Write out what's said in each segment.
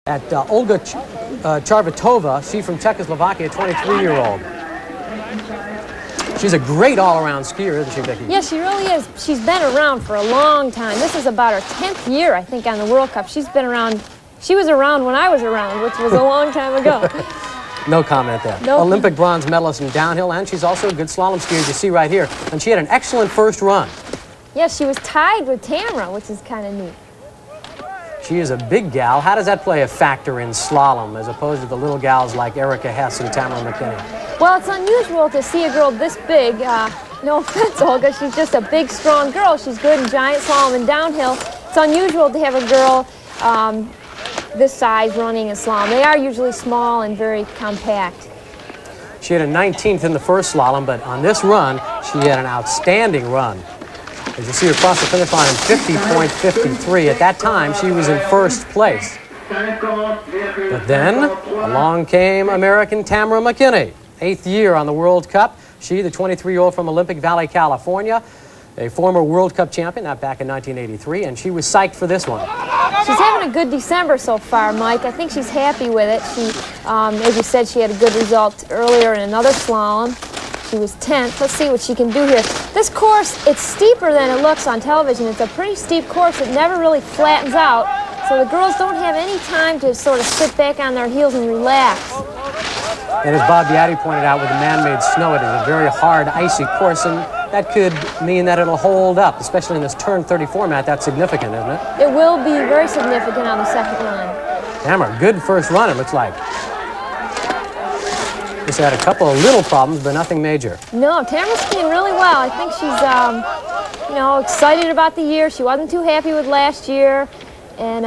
At Olga Charvatova, she from Czechoslovakia, 23-year-old. She's a great all-around skier, isn't she, Vicki? Yeah, she really is. She's been around for a long time. This is about her 10th year, I think, on the World Cup. She's been around. She was around when I was around, which was a long time ago. No comment there. No. Olympic bronze medalist in downhill, and she's also a good slalom skier, as you see right here. And she had an excellent first run. Yeah, she was tied with Tamara, which is kind of neat. She is a big gal. How does that play a factor in slalom as opposed to the little gals like Erika Hess and Tamara McKinney? Well, it's unusual to see a girl this big. No offense, Olga. She's just a big, strong girl. She's good in giant slalom and downhill. It's unusual to have a girl this size running in slalom. They are usually small and very compact. She had a 19th in the first slalom, but on this run, she had an outstanding run. As you see her cross the finish line in 50.53. At that time, she was in first place. But then, along came American Tamara McKinney, 8th year on the World Cup. She, the 23-year-old from Olympic Valley, California, a former World Cup champion, that back in 1983, and she was psyched for this one. She's having a good December so far, Mike. I think she's happy with it. She, as you said, she had a good result earlier in another slalom. She was 10th. Let's see what she can do here. This course, it's steeper than it looks on television. It's a pretty steep course. It never really flattens out, so the girls don't have any time to sort of sit back on their heels and relax. And as Bob Yaddy pointed out, with the man-made snow, it is a very hard, icy course, and that could mean that it'll hold up, especially in this turn 30 format. That's significant, isn't it? It will be very significant on the second run. Tamara, good first run, it looks like. Just had a couple of little problems, but nothing major. No, Tamara's skiing really well. I think she's, you know, excited about the year. She wasn't too happy with last year, and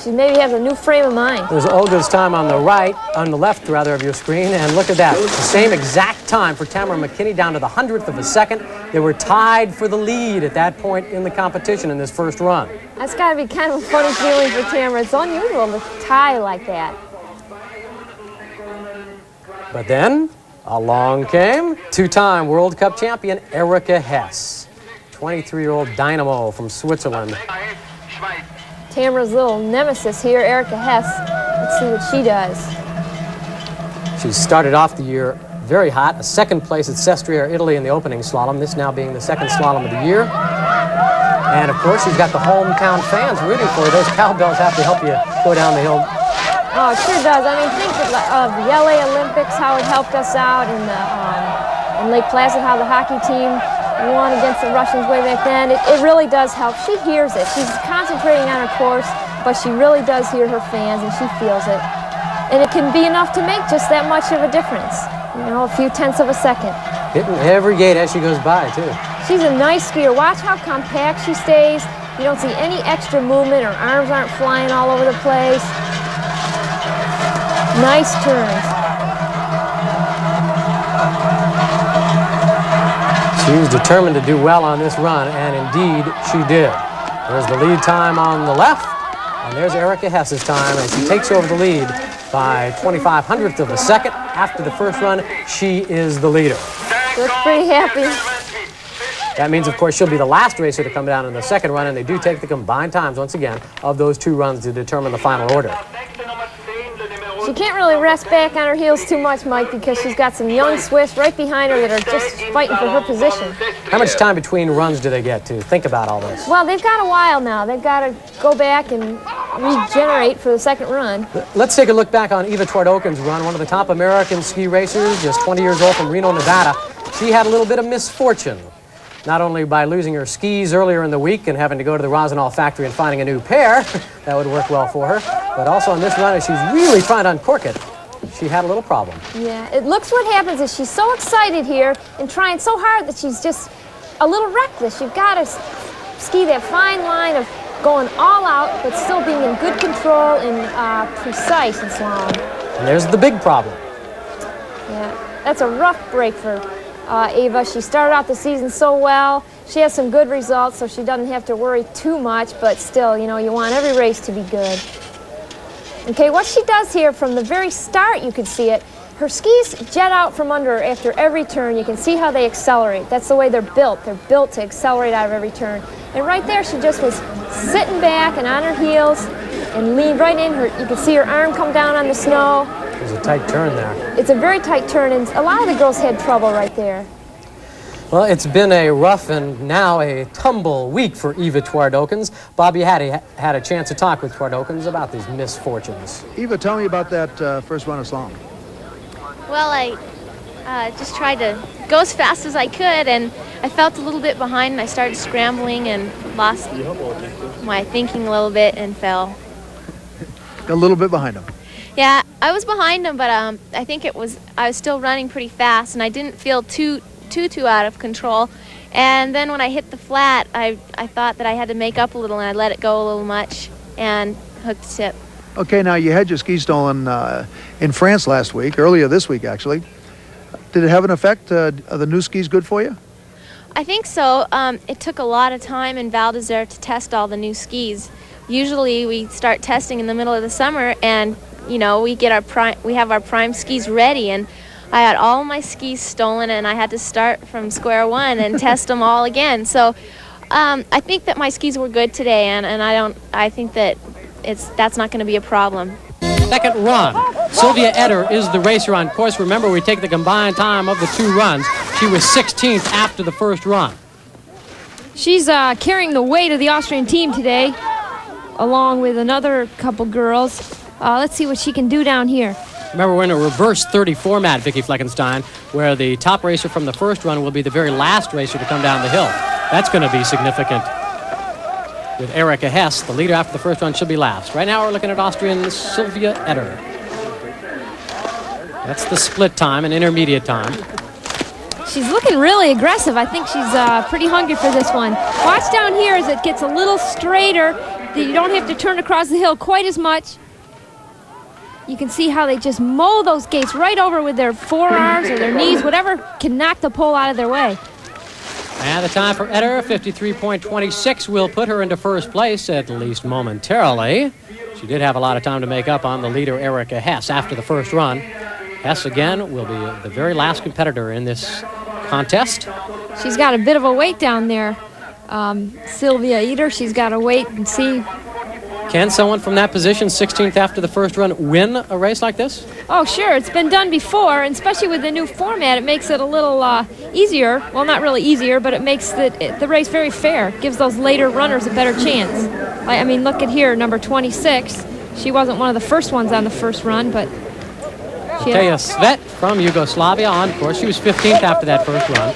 she maybe has a new frame of mind. There's Olga's time on the right, on the left, rather, of your screen, and look at that. The same exact time for Tamara McKinney, down to the 100th of a second. They were tied for the lead at that point in the competition in this first run. That's got to be kind of a funny feeling for Tamara. It's unusual to tie like that. But then, along came two-time World Cup champion Erika Hess, 23-year-old dynamo from Switzerland. Tamara's little nemesis here, Erika Hess. Let's see what she does. She started off the year very hot, a second place at Sestriere, Italy in the opening slalom, this now being the second slalom of the year. And of course, she's got the hometown fans rooting for her. Those cowbells have to help you go down the hill. Oh, it sure does. I mean, think of the LA Olympics, how it helped us out in Lake Placid, how the hockey team won against the Russians way back then. It really does help. She hears it. She's concentrating on her course, but she really does hear her fans, and she feels it. And it can be enough to make just that much of a difference. You know, a few tenths of a second. Hitting every gate as she goes by, too. She's a nice skier. Watch how compact she stays. You don't see any extra movement. Her arms aren't flying all over the place. Nice turns. She was determined to do well on this run, and indeed she did. There's the lead time on the left, and there's Erika Hess's time, and she takes over the lead by 25/100th of a second. After the first run, she is the leader. Looks pretty happy. That means, of course, she'll be the last racer to come down in the second run, and they do take the combined times, once again, of those two runs to determine the final order. She can't really rest back on her heels too much, Mike, because she's got some young Swiss right behind her that are just fighting for her position. How much time between runs do they get to think about all this? Well, they've got a while now. They've got to go back and regenerate for the second run. Let's take a look back on Eva Twardokens' run, one of the top American ski racers, just 20 years old from Reno, Nevada. She had a little bit of misfortune, not only by losing her skis earlier in the week and having to go to the Rosenthal factory and finding a new pair, that would work well for her, but also on this run, as she's really trying to uncork it, she had a little problem. Yeah, it looks what happens is she's so excited here and trying so hard that she's just a little reckless. You've got to ski that fine line of going all out, but still being in good control and precise in slalom. And there's the big problem. Yeah, that's a rough break for Eva. She started out the season so well. She has some good results, so she doesn't have to worry too much, but still, you know, you want every race to be good. Okay, what she does here from the very start, you can see it. Her skis jet out from under her after every turn. You can see how they accelerate. That's the way they're built. They're built to accelerate out of every turn. And right there, she just was sitting back and on her heels and leaned right in. You could see her arm come down on the snow. There's a tight turn there. It's a very tight turn, and a lot of the girls had trouble right there. Well, it's been a rough and now a tumble week for Eva Twardokens. Bobby had a chance to talk with Twardokens about these misfortunes. Eva, tell me about that first run of slalom. Well, I just tried to go as fast as I could, and I felt a little bit behind, and I started scrambling and lost my thinking a little bit and fell. A little bit behind him. Yeah, I was behind him, but I think I was still running pretty fast, and I didn't feel too out of control. And then when I hit the flat, I thought that I had to make up a little, and I let it go a little much and hooked the tip. Okay, now you had your ski stolen in France last week, earlier this week actually. Did it have an effect? Are the new skis good for you? I think so. It took a lot of time in Val d'Isère to test all the new skis. Usually we start testing in the middle of the summer, and you know, we have our prime skis ready, and I had all my skis stolen, and I had to start from square one and test them all again. So I think that my skis were good today, and I think that that's not going to be a problem. Second run. Sylvia Eder is the racer on course. Remember, we take the combined time of the two runs. She was 16th after the first run. She's carrying the weight of the Austrian team today, along with another couple girls. Let's see what she can do down here. Remember, we're in a reverse 30 format, Vicki Fleckenstein, where the top racer from the first run will be the very last racer to come down the hill. That's going to be significant. With Erika Hess, the leader after the first run, should be last. Right now we're looking at Austrian Sylvia Eder. That's the split time and intermediate time. She's looking really aggressive. I think she's pretty hungry for this one. Watch down here as it gets a little straighter. You don't have to turn across the hill quite as much. You can see how they just mow those gates right over with their forearms or their knees, whatever can knock the pole out of their way. And the time for Eder, 53.26, will put her into first place, at least momentarily. She did have a lot of time to make up on the leader, Erika Hess, after the first run. Hess, again, will be the very last competitor in this contest. She's got a bit of a weight down there. Sylvia Eder, she's got to wait and see. Can someone from that position, 16th after the first run, win a race like this? Oh, sure. It's been done before, and especially with the new format, it makes it a little easier. Well, not really easier, but it makes the race very fair. It gives those later runners a better chance. I mean, look at here, number 26. She wasn't one of the first ones on the first run, but Nadia Svet from Yugoslavia on course. She was 15th after that first run.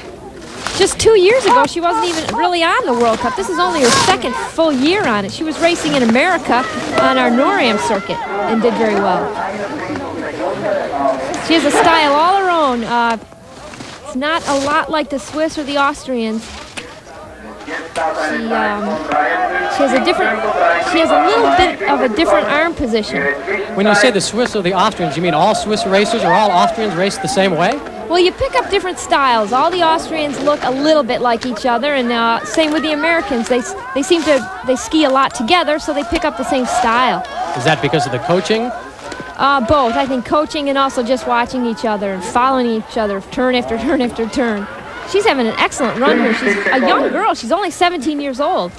Just 2 years ago, she wasn't even really on the World Cup. This is only her second full year on it. She was racing in America on our NORAM circuit and did very well. She has a style all her own. It's not a lot like the Swiss or the Austrians. She has a little bit of a different arm position. When you say the Swiss or the Austrians, you mean all Swiss racers or all Austrians race the same way? Well, you pick up different styles. All the Austrians look a little bit like each other, and same with the Americans. They ski a lot together, so they pick up the same style. Is that because of the coaching? Both. I think coaching and also just watching each other and following each other turn after turn after turn. She's having an excellent run here. She's a young girl. She's only 17 years old.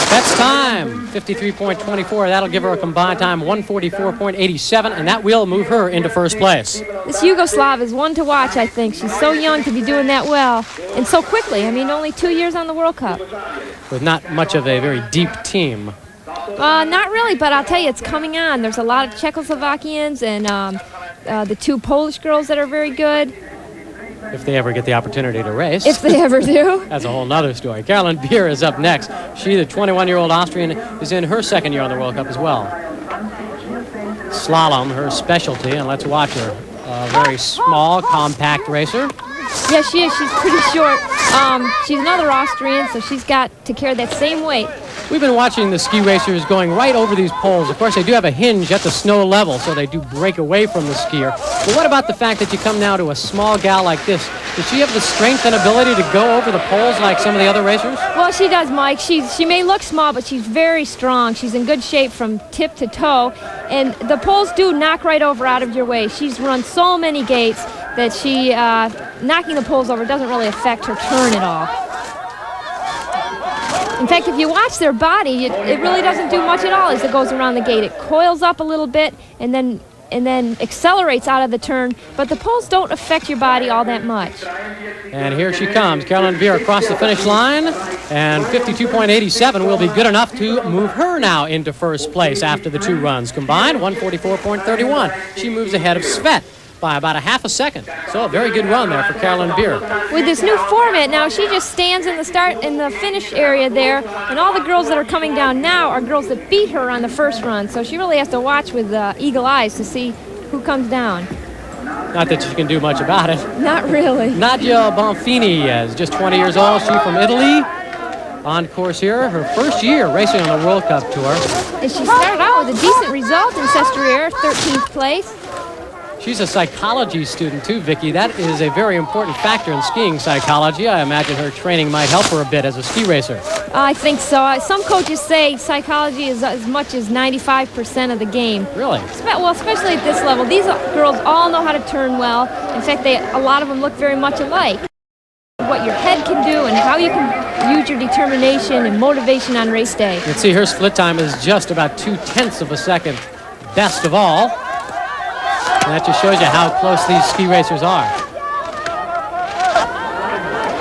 That's time, 53.24. That'll give her a combined time, 144.87, and that will move her into first place. This Yugoslav is one to watch, I think. She's so young to be doing that well, and so quickly. I mean, only 2 years on the World Cup. With not much of a very deep team. Not really, but I'll tell you, it's coming on. There's a lot of Czechoslovakians and the two Polish girls that are very good. If they ever get the opportunity to race. If they ever do. That's a whole nother story. Gallant Beer is up next. She, the 21-year-old Austrian, is in her second year on the World Cup as well. Slalom, her specialty, and let's watch her. A very small, compact racer. Yeah, she is. She's pretty short. She's another Austrian, so she's got to carry that same weight. We've been watching the ski racers going right over these poles. Of course, they do have a hinge at the snow level, so they do break away from the skier. But what about the fact that you come now to a small gal like this? Does she have the strength and ability to go over the poles like some of the other racers? Well, she does, Mike. She may look small, but she's very strong. She's in good shape from tip to toe. And the poles do knock right over out of your way. She's run so many gates that knocking the poles over doesn't really affect her turn at all. In fact, if you watch their body, it really doesn't do much at all as it goes around the gate. It coils up a little bit and then accelerates out of the turn, but the poles don't affect your body all that much. And here she comes, Gallant Beer across the finish line, and 52.87 will be good enough to move her now into first place after the 2 runs combined, 144.31. She moves ahead of Svet by about a half a second. So a very good run there for Gallant Beer. With this new format now, she just stands in the finish area there, and all the girls that are coming down now are girls that beat her on the first run. So she really has to watch with eagle eyes to see who comes down. Not that she can do much about it. Not really. Nadia Bonfini is just 20 years old. She's from Italy. On course here, her first year racing on the World Cup Tour. And she started out with a decent result in Sestriere, 13th place. She's a psychology student too, Vicky. That is a very important factor in skiing psychology. I imagine her training might help her a bit as a ski racer. I think so. Some coaches say psychology is as much as 95% of the game. Really? Well, especially at this level. These girls all know how to turn well. In fact, a lot of them look very much alike. What your head can do and how you can use your determination and motivation on race day. You can see her split time is just about 0.2 of a second, best of all. And that just shows you how close these ski racers are.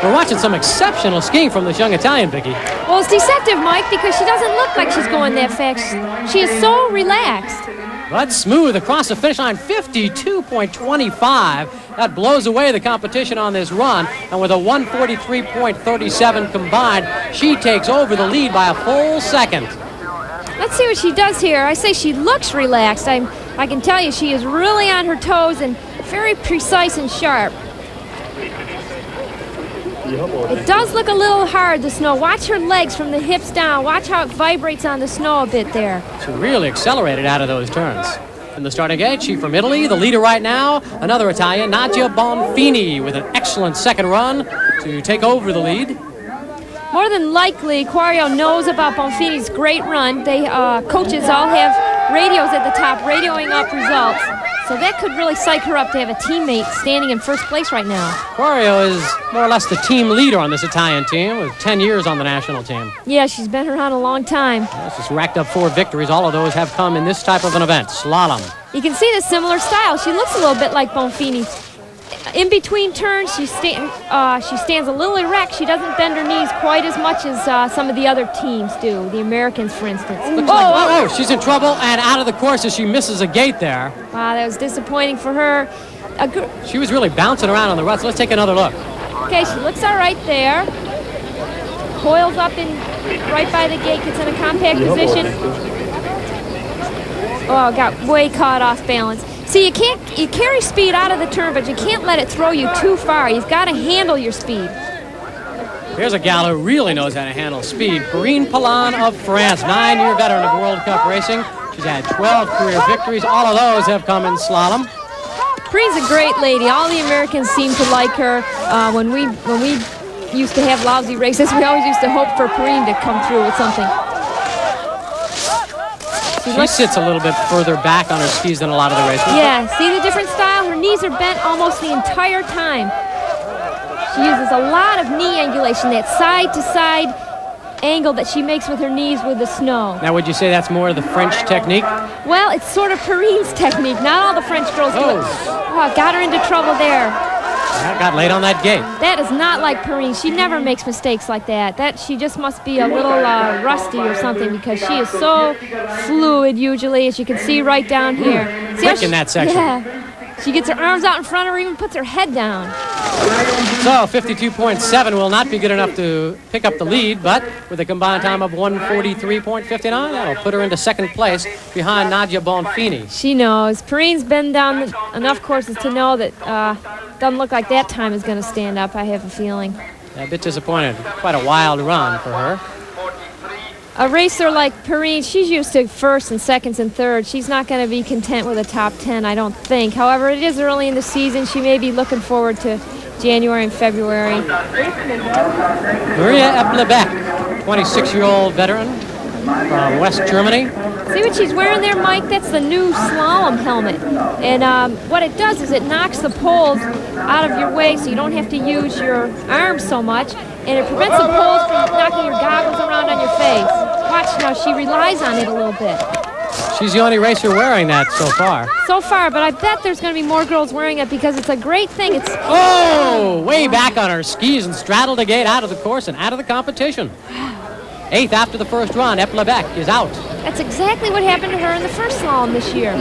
We're watching some exceptional skiing from this young Italian, Vicky. Well, it's deceptive, Mike, because she doesn't look like she's going that fast. She is so relaxed. But smooth across the finish line, 52.25. That blows away the competition on this run. And with a 143.37 combined, she takes over the lead by a full second. Let's see what she does here. I say she looks relaxed. I can tell you she is really on her toes and very precise and sharp. It does look a little hard, the snow. Watch her legs from the hips down. Watch how it vibrates on the snow a bit there. She really accelerated out of those turns. In the starting gate, she from Italy, the leader right now, another Italian, Nadia Bonfini, with an excellent second run to take over the lead. More than likely, Quario knows about Bonfini's great run. Coaches all have radios at the top, radioing up results. So that could really psych her up to have a teammate standing in first place right now. Quario is more or less the team leader on this Italian team with 10 years on the national team. Yeah, she's been around a long time. She's racked up 4 victories. All of those have come in this type of an event, slalom. You can see the similar style. She looks a little bit like Bonfini. In between turns, she stands a little erect. She doesn't bend her knees quite as much as some of the other teams do, the Americans, for instance. Oh, she's in trouble and out of the course as she misses a gate there. Wow, that was disappointing for her. She was really bouncing around on the ruts. Let's take another look. Okay, she looks all right there. Coils up right by the gate, gets in a compact position. Oh, got way caught off balance. See, you carry speed out of the turn, but you can't let it throw you too far. You've got to handle your speed. Here's a gal who really knows how to handle speed. Perrine Pallon of France, 9-year veteran of World Cup racing. She's had 12 career victories. All of those have come in slalom. Perrine's a great lady. All the Americans seem to like her. When we used to have lousy races, we always used to hope for Perrine to come through with something. She sits a little bit further back on her skis than a lot of the racers. Yeah, see the different style? Her knees are bent almost the entire time. She uses a lot of knee angulation, that side-to-side angle that she makes with her knees with the snow. Now, would you say that's more of the French technique? Well, it's sort of Perrine's technique. Not all the French girls do it. Oh, got her into trouble there. Got laid on that gate. That is not like Perrine. She never makes mistakes like that. She just must be a little rusty or something because she is so fluid usually, as you can see right down here. Quick in that section. Yeah. She gets her arms out in front of her, even puts her head down. So 52.7 will not be good enough to pick up the lead, but with a combined time of 143.59, that'll put her into second place behind Nadia Bonfini. She knows. Perrine's been down enough courses to know that doesn't look like that time is going to stand up, I have a feeling. A bit disappointed. Quite a wild run for her. A racer like Perrine, she's used to firsts and seconds and thirds. She's not going to be content with a top 10, I don't think. However, it is early in the season. She may be looking forward to January and February. Maria Eplebeck, 26-year-old veteran from West Germany. See what she's wearing there, Mike? That's the new slalom helmet. And what it does is it knocks the poles out of your way so you don't have to use your arms so much. and it prevents the poles from knocking your goggles around on your face. Watch now, she relies on it a little bit. She's the only racer wearing that so far. So far, but I bet there's going to be more girls wearing it because it's a great thing. It's way back on her skis and straddled a gate out of the course and out of the competition. 8th after the first run, Eplebeck is out. That's exactly what happened to her in the first slalom this year.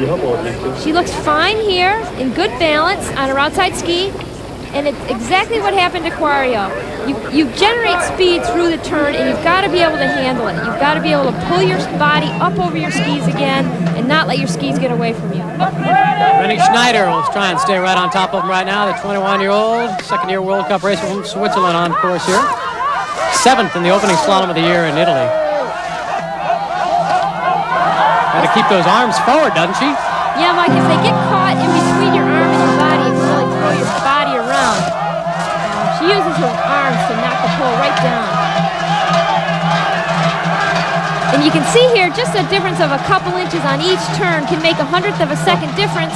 She looks fine here, in good balance on her outside ski, and it's exactly what happened to Quario. You generate speed through the turn, and you've got to be able to handle it. You've got to be able to pull your body up over your skis again and not let your skis get away from you. Rennie Schneider will try and stay right on top of him right now, the 21-year-old, second-year World Cup racer from Switzerland on course here. 7th in the opening slalom of the year in Italy. Got to keep those arms forward, doesn't she? Yeah, Mike, if they get caught in between your arm and your body, it can really throw your body around. She uses her arms to knock the pole right down. And you can see here just a difference of a couple inches on each turn can make 1/100th of a second difference.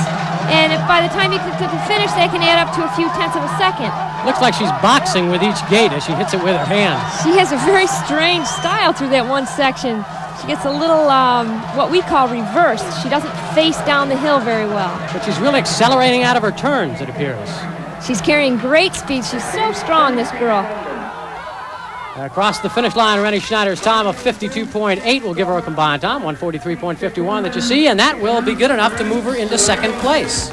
And if by the time you get to the finish, that can add up to a few tenths of a second. Looks like she's boxing with each gate as she hits it with her hands. She has a very strange style through that one section. She gets a little, what we call reversed. She doesn't face down the hill very well. But she's really accelerating out of her turns, it appears. She's carrying great speed. She's so strong, this girl. Across the finish line, Rennie Schneider's time of 52.8 will give her a combined time, 143.51 that you see, and that will be good enough to move her into second place.